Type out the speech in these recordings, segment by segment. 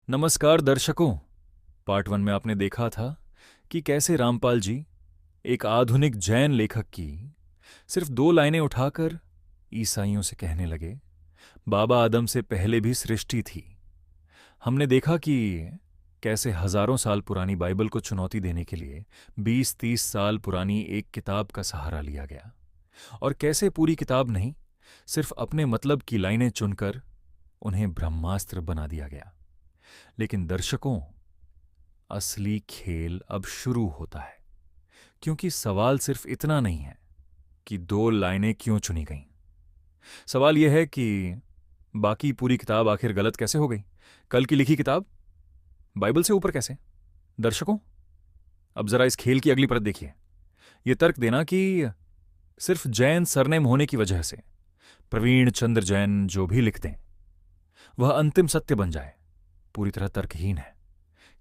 नमस्कार दर्शकों। पार्ट 1 में आपने देखा था कि कैसे रामपाल जी एक आधुनिक जैन लेखक की सिर्फ 2 लाइनें उठाकर ईसाइयों से कहने लगे, बाबा आदम से पहले भी सृष्टि थी। हमने देखा कि कैसे हजारों साल पुरानी बाइबल को चुनौती देने के लिए 20-30 साल पुरानी एक किताब का सहारा लिया गया, और कैसे पूरी किताब नहीं, सिर्फ अपने मतलब की लाइनें चुनकर उन्हें ब्रह्मास्त्र बना दिया गया। लेकिन दर्शकों, असली खेल अब शुरू होता है, क्योंकि सवाल सिर्फ इतना नहीं है कि 2 लाइनें क्यों चुनी गईं। सवाल यह है कि बाकी पूरी किताब आखिर गलत कैसे हो गई? कल की लिखी किताब बाइबल से ऊपर कैसे? दर्शकों, अब जरा इस खेल की अगली परत देखिए। यह तर्क देना कि सिर्फ जैन सरनेम होने की वजह से प्रवीण चंद्र जैन जो भी लिख दें वह अंतिम सत्य बन जाए, पूरी तरह तर्कहीन है।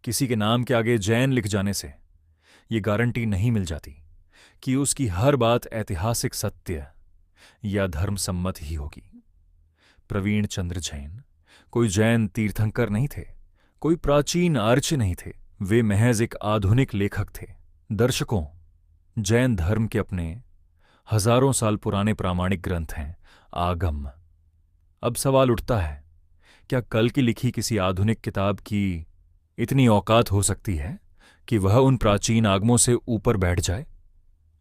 किसी के नाम के आगे जैन लिख जाने से ये गारंटी नहीं मिल जाती कि उसकी हर बात ऐतिहासिक सत्य या धर्म सम्मत ही होगी। प्रवीण चंद्र जैन कोई जैन तीर्थंकर नहीं थे, कोई प्राचीन आर्य नहीं थे, वे महज एक आधुनिक लेखक थे। दर्शकों, जैन धर्म के अपने हजारों साल पुराने प्रामाणिक ग्रंथ हैं आगम। अब सवाल उठता है, क्या कल की लिखी किसी आधुनिक किताब की इतनी औकात हो सकती है कि वह उन प्राचीन आगमों से ऊपर बैठ जाए?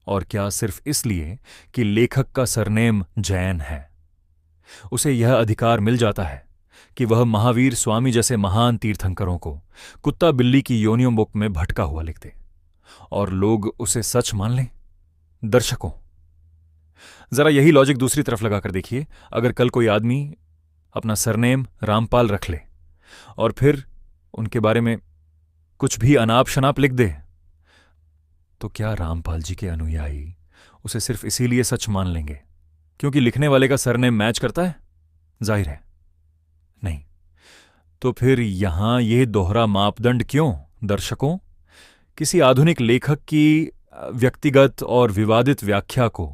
और क्या सिर्फ इसलिए कि लेखक का सरनेम जैन है, उसे यह अधिकार मिल जाता है कि वह महावीर स्वामी जैसे महान तीर्थंकरों को कुत्ता बिल्ली की योनियों बुक में भटका हुआ लिख दे और लोग उसे सच मान लें? दर्शकों, जरा यही लॉजिक दूसरी तरफ लगाकर देखिए। अगर कल कोई आदमी अपना सरनेम रामपाल रख ले और फिर उनके बारे में कुछ भी अनाप शनाप लिख दे, तो क्या रामपाल जी के अनुयायी उसे सिर्फ इसीलिए सच मान लेंगे क्योंकि लिखने वाले का सरनेम मैच करता है? जाहिर है नहीं। तो फिर यहां यह दोहरा मापदंड क्यों? दर्शकों, किसी आधुनिक लेखक की व्यक्तिगत और विवादित व्याख्या को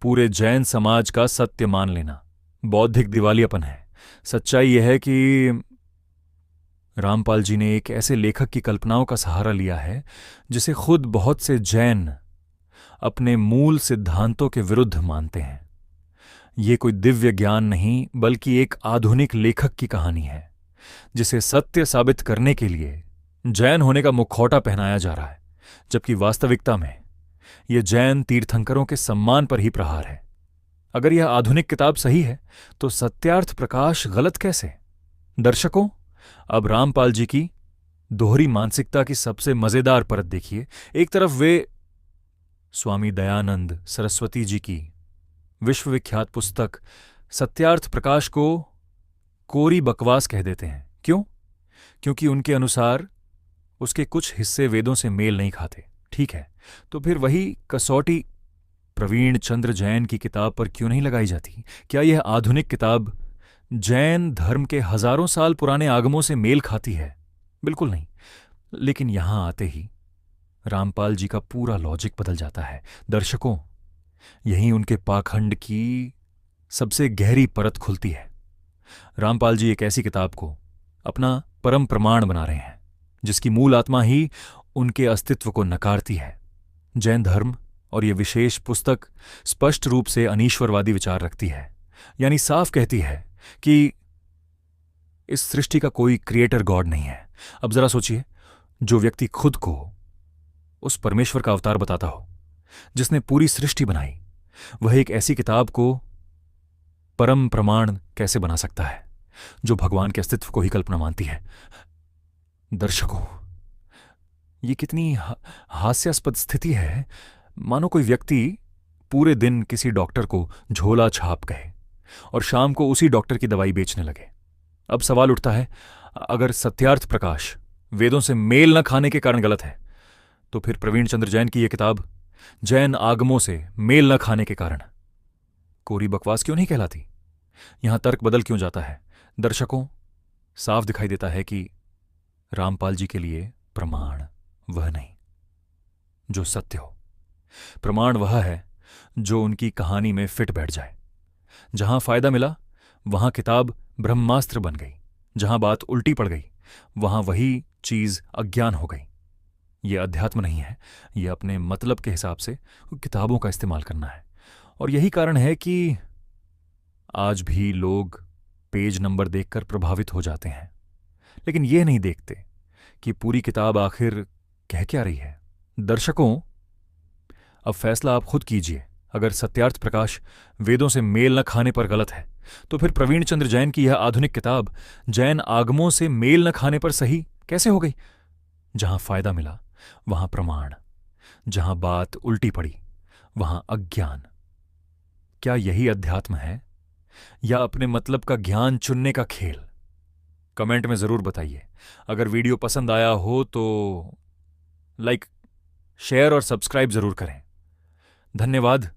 पूरे जैन समाज का सत्य मान लेना बौद्धिक दिवालियापन है। सच्चाई यह है कि रामपाल जी ने एक ऐसे लेखक की कल्पनाओं का सहारा लिया है जिसे खुद बहुत से जैन अपने मूल सिद्धांतों के विरुद्ध मानते हैं। ये कोई दिव्य ज्ञान नहीं, बल्कि एक आधुनिक लेखक की कहानी है जिसे सत्य साबित करने के लिए जैन होने का मुखौटा पहनाया जा रहा है, जबकि वास्तविकता में यह जैन तीर्थंकरों के सम्मान पर ही प्रहार है। अगर यह आधुनिक किताब सही है तो सत्यार्थ प्रकाश गलत कैसे? दर्शकों, अब रामपाल जी की दोहरी मानसिकता की सबसे मजेदार परत देखिए। एक तरफ वे स्वामी दयानंद सरस्वती जी की विश्वविख्यात पुस्तक सत्यार्थ प्रकाश को कोरी बकवास कह देते हैं। क्यों? क्योंकि उनके अनुसार उसके कुछ हिस्से वेदों से मेल नहीं खाते। ठीक है, तो फिर वही कसौटी प्रवीण चंद्र जैन की किताब पर क्यों नहीं लगाई जाती? क्या यह आधुनिक किताब जैन धर्म के हजारों साल पुराने आगमों से मेल खाती है? बिल्कुल नहीं। लेकिन यहां आते ही रामपाल जी का पूरा लॉजिक बदल जाता है। दर्शकों, यहीं उनके पाखंड की सबसे गहरी परत खुलती है। रामपाल जी एक ऐसी किताब को अपना परम प्रमाण बना रहे हैं जिसकी मूल आत्मा ही उनके अस्तित्व को नकारती है। जैन धर्म और यह विशेष पुस्तक स्पष्ट रूप से अनीश्वरवादी विचार रखती है, यानी साफ कहती है कि इस सृष्टि का कोई क्रिएटर गॉड नहीं है। अब जरा सोचिए, जो व्यक्ति खुद को उस परमेश्वर का अवतार बताता हो जिसने पूरी सृष्टि बनाई, वह एक ऐसी किताब को परम प्रमाण कैसे बना सकता है जो भगवान के अस्तित्व को ही कल्पना मानती है? दर्शकों, यह कितनी हास्यास्पद स्थिति है। मानो कोई व्यक्ति पूरे दिन किसी डॉक्टर को झोला छाप कहे और शाम को उसी डॉक्टर की दवाई बेचने लगे। अब सवाल उठता है, अगर सत्यार्थ प्रकाश वेदों से मेल न खाने के कारण गलत है, तो फिर प्रवीण चंद्र जैन की यह किताब जैन आगमों से मेल न खाने के कारण कोरी बकवास क्यों नहीं कहलाती? यहां तर्क बदल क्यों जाता है? दर्शकों, साफ दिखाई देता है कि रामपाल जी के लिए प्रमाण वह नहीं जो सत्य हो। प्रमाण वह है जो उनकी कहानी में फिट बैठ जाए। जहां फायदा मिला वहां किताब ब्रह्मास्त्र बन गई, जहां बात उल्टी पड़ गई वहां वही चीज अज्ञान हो गई। ये अध्यात्म नहीं है, ये अपने मतलब के हिसाब से किताबों का इस्तेमाल करना है। और यही कारण है कि आज भी लोग पेज नंबर देखकर प्रभावित हो जाते हैं, लेकिन ये नहीं देखते कि पूरी किताब आखिर कह क्या रही है। दर्शकों, अब फैसला आप खुद कीजिए। अगर सत्यार्थ प्रकाश वेदों से मेल न खाने पर गलत है, तो फिर प्रवीण चंद्र जैन की यह आधुनिक किताब जैन आगमों से मेल न खाने पर सही कैसे हो गई? जहां फायदा मिला वहां प्रमाण, जहां बात उल्टी पड़ी वहां अज्ञान। क्या यही अध्यात्म है, या अपने मतलब का ज्ञान चुनने का खेल? कमेंट में जरूर बताइए। अगर वीडियो पसंद आया हो तो लाइक, शेयर और सब्सक्राइब जरूर करें। धन्यवाद।